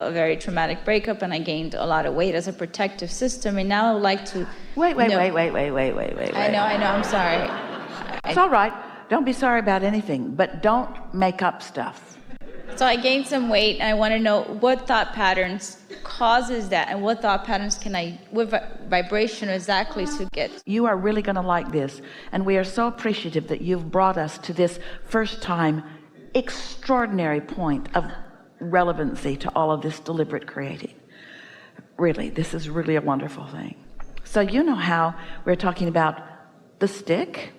a very traumatic breakup, and I gained a lot of weight as a protective system. And now I would like to... Wait. I know, I'm sorry. It's all right. Don't be sorry about anything, but don't make up stuff. So I gained some weight, and I want to know what thought patterns causes that, and what thought patterns can I, what vibration exactly to get. You are really going to like this, and we are so appreciative that you've brought us to this first time extraordinary point of relevancy to all of this deliberate creating. Really, this is really a wonderful thing. So you know how we're talking about the stick,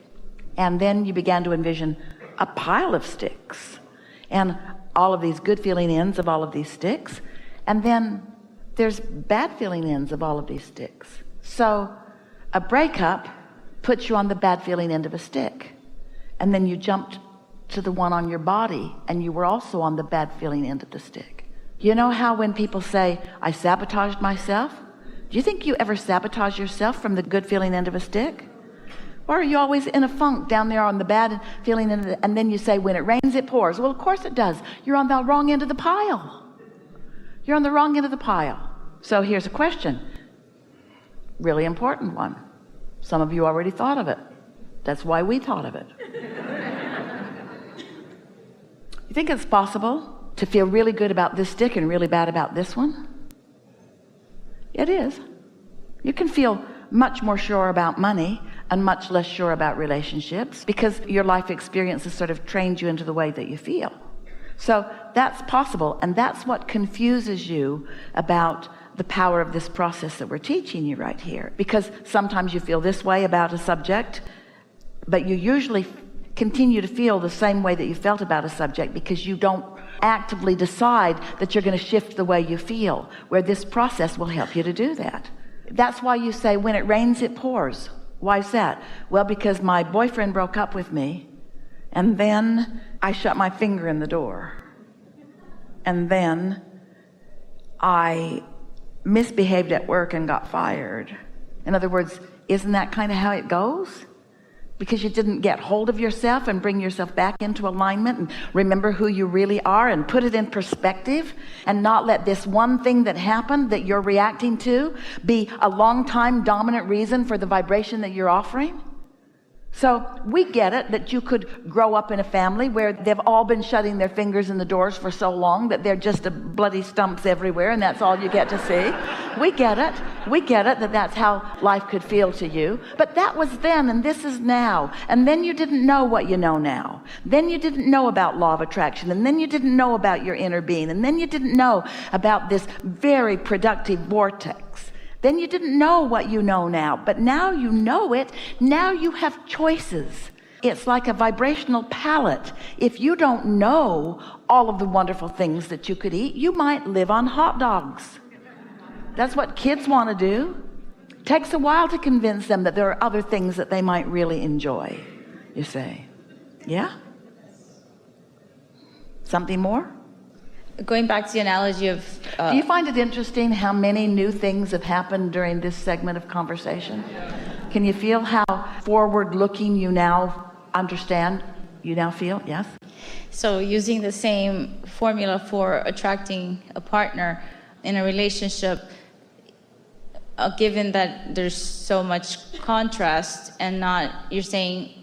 and then you began to envision a pile of sticks and all of these good feeling ends of all of these sticks, and then there's bad feeling ends of all of these sticks. So a breakup puts you on the bad feeling end of a stick, and then you jumped to the one on your body, and you were also on the bad feeling end of the stick. You know how when people say, I sabotaged myself, do you think you ever sabotage yourself from the good feeling end of a stick? Or are you always in a funk down there on the bad feeling end, and then you say, when it rains it pours? Well, of course it does. You're on the wrong end of the pile. You're on the wrong end of the pile. So here's a question, really important one. Some of you already thought of it. That's why we thought of it. You think it's possible to feel really good about this stick and really bad about this one? It is. You can feel much more sure about money and much less sure about relationships because your life experience has sort of trained you into the way that you feel. So that's possible, and that's what confuses you about the power of this process that we're teaching you right here, because sometimes you feel this way about a subject, but you usually continue to feel the same way that you felt about a subject because you don't actively decide that you're going to shift the way you feel, where this process will help you to do that. That's why you say, when it rains it pours. Why is that? Well, because my boyfriend broke up with me, and then I shut my finger in the door, and then I misbehaved at work and got fired. In other words, isn't that kind of how it goes? Because you didn't get hold of yourself and bring yourself back into alignment and remember who you really are and put it in perspective, and not let this one thing that happened that you're reacting to be a long time dominant reason for the vibration that you're offering. So we get it that you could grow up in a family where they've all been shutting their fingers in the doors for so long that they're just bloody stumps everywhere, and that's all you get to see. We get it that that's how life could feel to you. But that was then, and this is now. And then you didn't know what you know now. Then you didn't know about law of attraction, and then you didn't know about your inner being, and then you didn't know about this very productive vortex. Then you didn't know what you know now, but now you know it. Now you have choices. It's like a vibrational palette. If you don't know all of the wonderful things that you could eat, you might live on hot dogs. That's what kids want to do. It takes a while to convince them that there are other things that they might really enjoy, you say. Yeah? Something more? Going back to the analogy of... Do you find it interesting how many new things have happened during this segment of conversation? Can you feel how forward-looking you now understand, you now feel? Yes? So using the same formula for attracting a partner in a relationship, given that there's so much contrast and not, you're saying...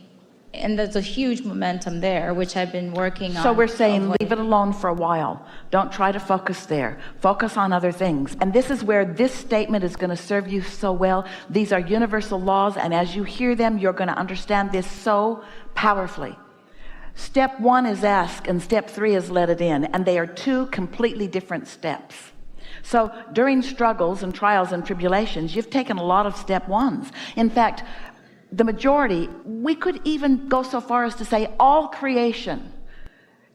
And there's a huge momentum there, which I've been working on. So we're saying leave it alone for a while. Don't try to focus there. Focus on other things. And this is where this statement is going to serve you so well. These are universal laws, and as you hear them, you're going to understand this so powerfully. Step 1 is ask, and step 3 is let it in. And they are two completely different steps. So during struggles and trials and tribulations, you've taken a lot of step 1s. In fact, the majority, we could even go so far as to say all creation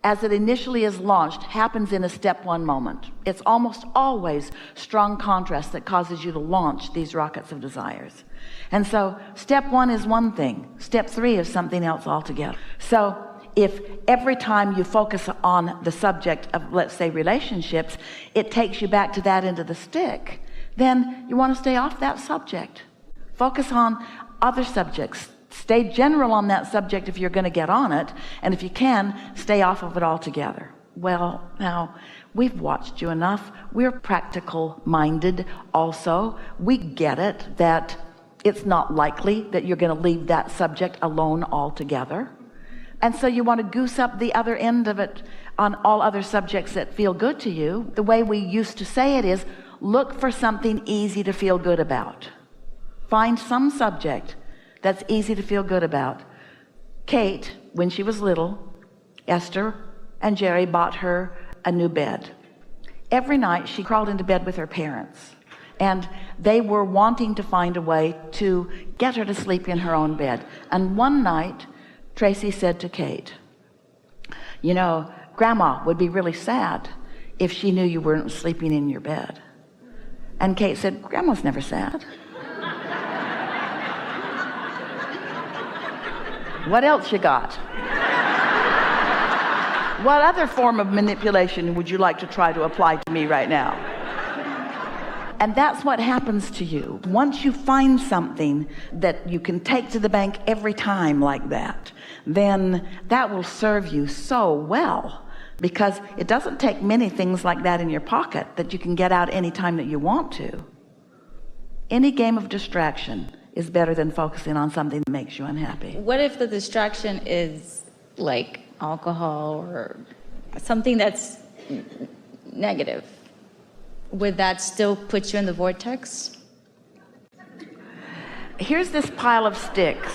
as it initially is launched happens in a step 1 moment. It's almost always strong contrast that causes you to launch these rockets of desires. And so step 1 is one thing. Step 3 is something else altogether. So if every time you focus on the subject of, let's say, relationships, it takes you back to that end of the stick, then you want to stay off that subject. Focus on other subjects. Stay general on that subject if you're going to get on it, and if you can, stay off of it altogether. Well, now We've watched you enough. We're practical minded also. We get it that it's not likely that you're going to leave that subject alone altogether. And so you want to goose up the other end of it on all other subjects that feel good to you. The way we used to say it is, look for something easy to feel good about. Find some subject that's easy to feel good about. Kate, when she was little, Esther and Jerry bought her a new bed. Every night she crawled into bed with her parents, and they were wanting to find a way to get her to sleep in her own bed. And one night Tracy said to Kate, you know, Grandma would be really sad if she knew you weren't sleeping in your bed. And Kate said, Grandma's never sad. What else you got? What other form of manipulation would you like to try to apply to me right now? And that's what happens to you. Once you find something that you can take to the bank every time like that, then that will serve you so well, because it doesn't take many things like that in your pocket that you can get out any time that you want to. Any game of distraction is better than focusing on something that makes you unhappy. What if the distraction is like alcohol or something that's negative? Would that still put you in the vortex? Here's this pile of sticks.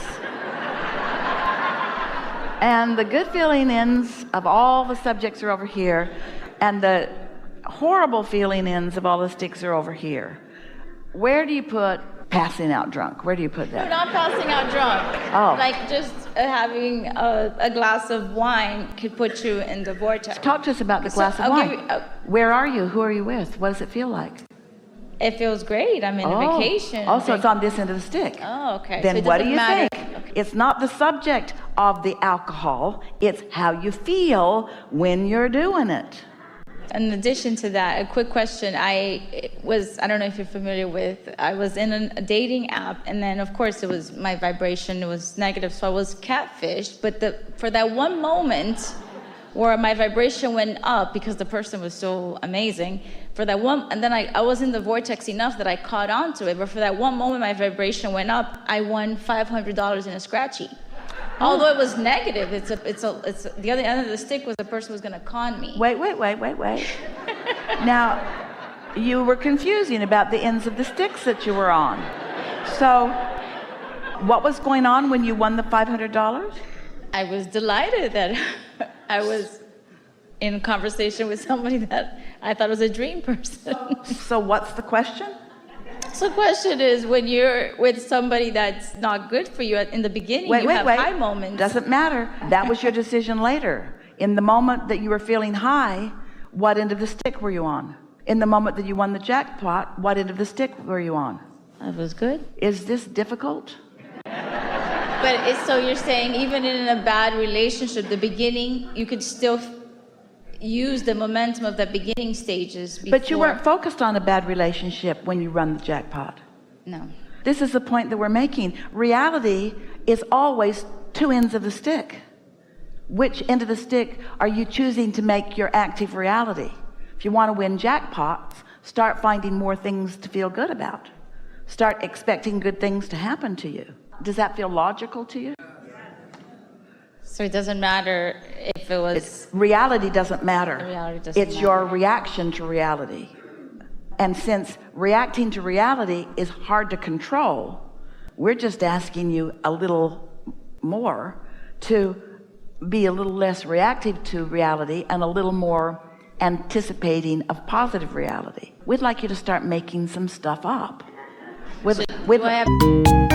And the good feeling ends of all the subjects are over here, and the horrible feeling ends of all the sticks are over here. Where do you put passing out drunk? Where do you put that? No, not passing out drunk. Oh. Like just having a glass of wine could put you in the vortex. Talk to us about the glass of wine. Where are you? Who are you with? What does it feel like? It feels great. I'm in a vacation. Oh, so it's on this end of the stick. Oh, okay. Then so what do you matter. think? Okay. It's not the subject of the alcohol. It's how you feel when you're doing it. In addition to that, a quick question. I don't know if you're familiar with, I was in a dating app, and then of course it was my vibration, it was negative, so I was catfished. But for that one moment where my vibration went up because the person was so amazing, for that one, and then I was in the vortex enough that I caught on to it, but for that one moment my vibration went up, I won $500 in a scratchy. Although it was negative, it's the other end of the stick was the person was going to con me. Wait. Now, you were confusing about the ends of the sticks that you were on. So, what was going on when you won the $500? I was delighted that I was in conversation with somebody that I thought was a dream person. So what's the question? So the question is, when you're with somebody that's not good for you in the beginning, you have high moments. Doesn't matter. That was your decision later. In the moment that you were feeling high, what end of the stick were you on? In the moment that you won the jackpot, what end of the stick were you on? That was good. Is this difficult? But so you're saying even in a bad relationship, the beginning, you could still use the momentum of the beginning stages before. But you weren't focused on a bad relationship when you run the jackpot. No. This is the point that we're making. Reality is always two ends of the stick. Which end of the stick are you choosing to make your active reality? If you want to win jackpots, start finding more things to feel good about. Start expecting good things to happen to you. Does that feel logical to you? So it doesn't matter if it was... Reality doesn't matter. Reality doesn't it's matter. Your reaction to reality. And since reacting to reality is hard to control, we're just asking you a little more to be a little less reactive to reality and a little more anticipating of positive reality. We'd like you to start making some stuff up. Do I have